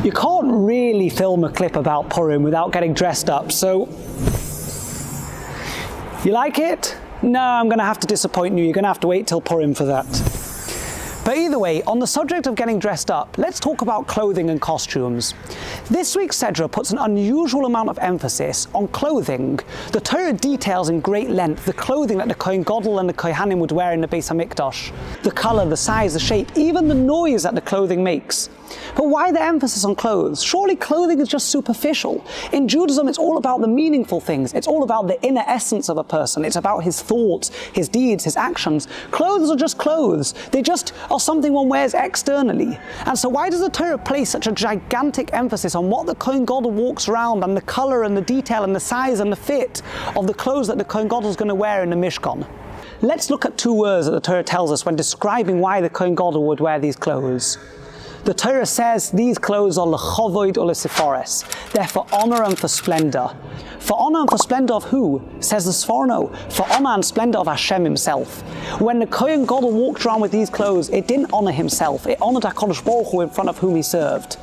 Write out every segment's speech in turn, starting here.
You can't really film a clip about Purim without getting dressed up, so... You like it? No, I'm going to have to disappoint you. You're going to have to wait till Purim for that. But either way, on the subject of getting dressed up, let's talk about clothing and costumes. This week's Sedra puts an unusual amount of emphasis on clothing. The Torah details in great length the clothing that the Kohen Gadol and the Kohanim would wear in the Beis HaMikdash. The colour, the size, the shape, even the noise that the clothing makes. But why the emphasis on clothes? Surely clothing is just superficial. In Judaism, it's all about the meaningful things. It's all about the inner essence of a person. It's about his thoughts, his deeds, his actions. Clothes are just clothes. They just are something one wears externally. And so why does the Torah place such a gigantic emphasis on what the Kohen Gadol walks around and the colour and the detail and the size and the fit of the clothes that the Kohen Gadol is going to wear in the Mishkan? Let's look at two words that the Torah tells us when describing why the Kohen Gadol would wear these clothes. The Torah says these clothes are lechavod or lesifores. They're for honor and for splendor. For honor and for splendor of who? Says the Sforno. For honor and splendor of Hashem himself. When the Kohen Gadol walked around with these clothes, it didn't honor himself. It honored HaKadosh Baruch Hu in front of whom he served.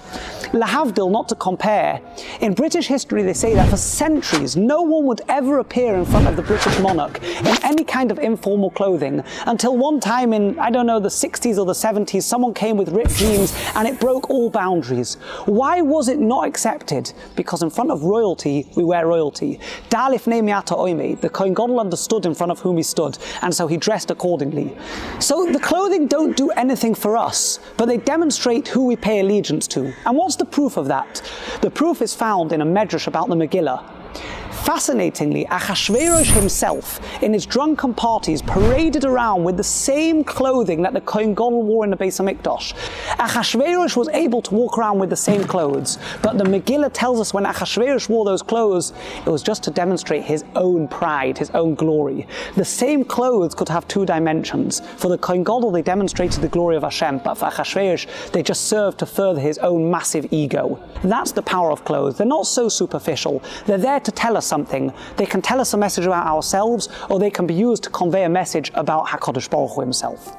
Lahavdil, not to compare. In British history, they say that for centuries, no one would ever appear in front of the British monarch in any kind of informal clothing until one time in, I don't know, the 60s or the 70s, someone came with ripped jeans and it broke all boundaries. Why was it not accepted? Because in front of royalty, we wear royalty. Dalif neimiata oime, the Kohen Gadol understood in front of whom he stood, and so he dressed accordingly. So the clothing don't do anything for us, but they demonstrate who we pay allegiance to. And what's the proof of that? The proof is found in a medrash about the Megillah. Fascinatingly, Achashverosh himself, in his drunken parties, paraded around with the same clothing that the Kohen Gadol wore in the Beis HaMikdash. Achashverosh was able to walk around with the same clothes, but the Megillah tells us when Achashverosh wore those clothes, it was just to demonstrate his own pride, his own glory. The same clothes could have two dimensions. For the Kohen Gadol, they demonstrated the glory of Hashem, but for Achashverosh, they just served to further his own massive ego. That's the power of clothes. They're not so superficial. They're there to tell us something. They can tell us a message about ourselves, or they can be used to convey a message about HaKadosh Baruch Hu himself.